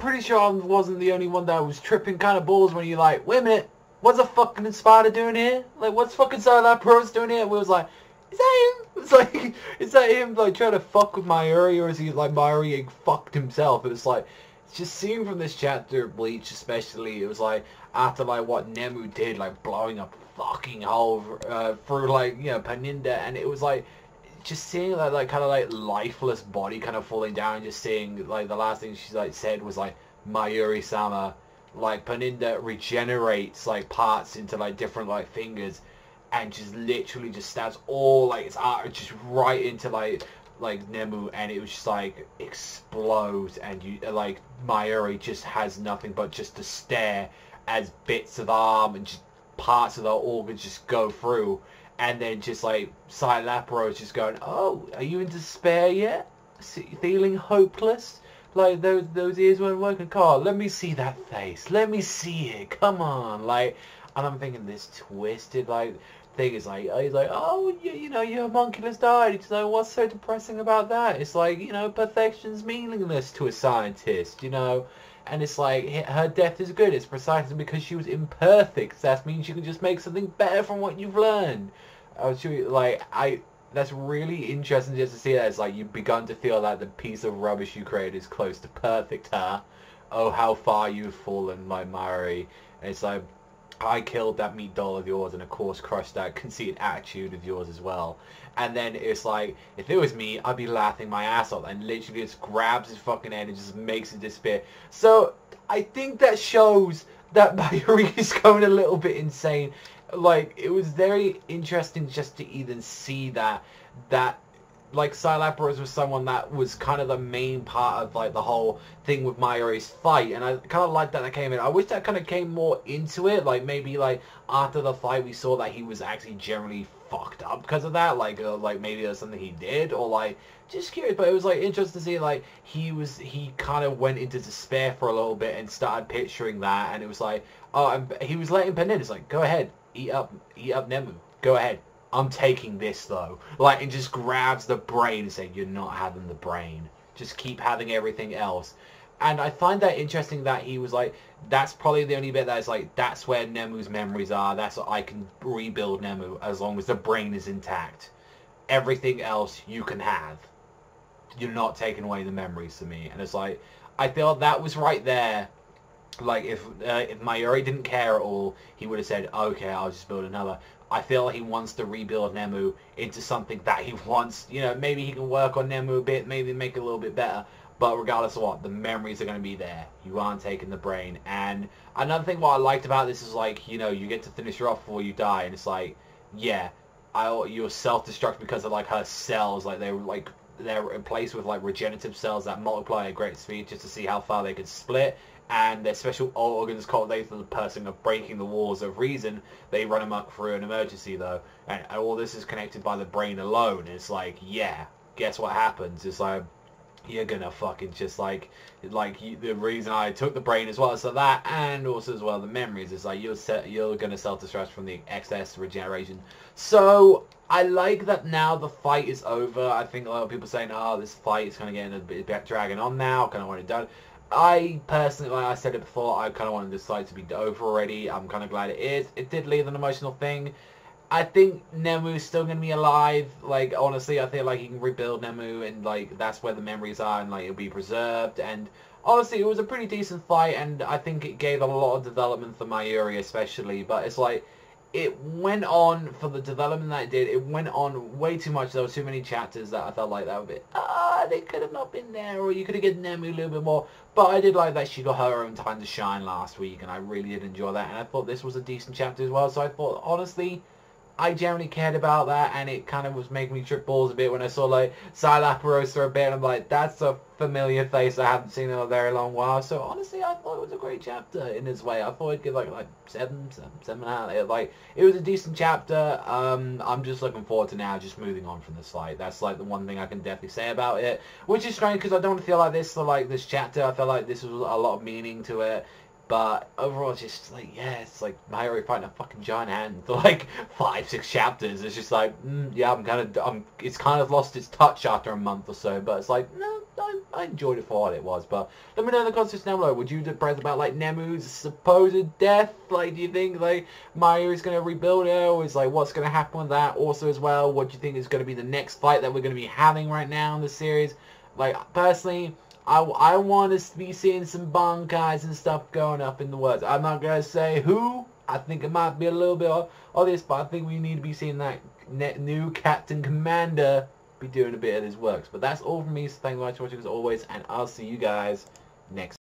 pretty sure I wasn't the only one that was tripping kind of balls when you're like, wait a minute, what's a fucking Spider doing here? Like, what's fucking Silent Rose doing here? We was like, is that him? It's like, is that him like trying to fuck with Mayuri, or is he like Mayuri getting fucked himself? It was like, just seeing from this chapter of Bleach especially, it was like, after like what Nemu did, like blowing up fucking hole through like, you know, Perninda, and it was like, just seeing that like kind of like lifeless body kind of falling down, and just seeing like the last thing she like said was like, Mayuri-sama, like Perninda regenerates like parts into like different like fingers, and just literally just stabs all like its art just right into like Nemu, and it was just like explodes, and you like Mayuri just has nothing but just to stare as bits of arm and just parts of the organs just go through, and then just like Silapro is just going, oh, are you in despair yet? Feeling hopeless? Like those ears weren't working, Carl. Let me see that face. Let me see it. Come on, like. And I'm thinking this twisted like thing is like, he's like, oh, you know, your homunculus died. It's like, what's so depressing about that? It's like, you know, perfection's meaningless to a scientist, you know. And it's like, her death is good. It's precisely because she was imperfect. That means you can just make something better from what you've learned. That's really interesting just to see that. It's like you've begun to feel that the piece of rubbish you created is close to perfect, huh? Oh, how far you've fallen, like Mayuri. And it's like, I killed that meat doll of yours, and of course crushed that conceited attitude of yours as well. And then it's like, if it was me, I'd be laughing my ass off, and literally just grabs his fucking head and just makes it disappear. So I think that shows that Mayuri is going a little bit insane. Like, it was very interesting just to even see that like Silapros was someone that was kind of the main part of like the whole thing with Mayuri's fight, and I kind of like that came in. I wish that kind of came more into it, like maybe like after the fight we saw that he was actually generally fucked up because of that, like maybe there's something he did, or like just curious. But it was like interesting to see like he kind of went into despair for a little bit and started picturing that, and it was like, oh, and he was letting Perninda, it's like, go ahead, eat up Nemu, go ahead. I'm taking this though, like, and just grabs the brain and saying, you're not having the brain, just keep having everything else. And I find that interesting that he was like, that's probably the only bit that is like, that's where Nemu's memories are, that's what I can rebuild Nemu as long as the brain is intact. Everything else you can have, you're not taking away the memories to me. And it's like, I feel that was right there. Like, if Mayuri didn't care at all, he would have said, okay, I'll just build another. I feel like he wants to rebuild Nemu into something that he wants. You know, maybe he can work on Nemu a bit, maybe make it a little bit better. But regardless of what, the memories are going to be there. You aren't taking the brain. And another thing what I liked about this is like, you know, you get to finish her off before you die. And it's like, yeah, you're self-destruct because of like her cells. Like they're replaced with like regenerative cells that multiply at great speed just to see how far they could split. And their special organs cultivate for the person of breaking the walls of reason. They run amok through an emergency though, and all this is connected by the brain alone. It's like, yeah, guess what happens? It's like, you're gonna fucking just the reason I took the brain as well, so that, and also as well the memories, is like you're gonna self-destruct from the excess regeneration. So I like that now the fight is over. I think a lot of people saying, oh, this fight is gonna get a bit dragging on now, kind of want it done. I personally, like I said it before, I kind of wanted this fight to be over already. I'm kind of glad it is. It did leave an emotional thing. I think Nemu's still going to be alive. Like, honestly, I feel like you can rebuild Nemu, and like that's where the memories are, and like it'll be preserved. And honestly, it was a pretty decent fight, and I think it gave a lot of development for Mayuri especially. But it's like, it went on, for the development that it did, it went on way too much. There were too many chapters that I felt like that were a bit, they could have not been there, or you could have given Nemu a little bit more. But I did like that she got her own time to shine last week, and I really did enjoy that. And I thought this was a decent chapter as well. So I thought, honestly, I generally cared about that, and it kind of was making me trip balls a bit when I saw like Silaparos for a bit, and I'm like, that's a familiar face I haven't seen in a very long while. So honestly, I thought it was a great chapter in its way. I thought I'd give like 7.5. Like, it was a decent chapter. I'm just looking forward to now just moving on from this fight. That's like the one thing I can definitely say about it, which is strange because I don't feel like this for like this chapter. I felt like this was a lot of meaning to it. But overall, it's just like, yeah, it's like Mayuri fighting a fucking giant ant for like 5-6 chapters. It's just like, yeah, it's kind of lost its touch after a month or so. But it's like, no, I enjoyed it for what it was. But let me know in the comments down below. Would you depressed about like Nemu's supposed death? Like, do you think like Mayuri's gonna rebuild her, or is like what's gonna happen with that? Also, as well, what do you think is gonna be the next fight that we're gonna be having right now in the series? Like, personally, I want us to be seeing some bankais and stuff going up in the works. I'm not going to say who. I think it might be a little bit obvious, but I think we need to be seeing that new Captain Commander be doing a bit of his works. But that's all from me, so thank you very much for watching as always, and I'll see you guys next time.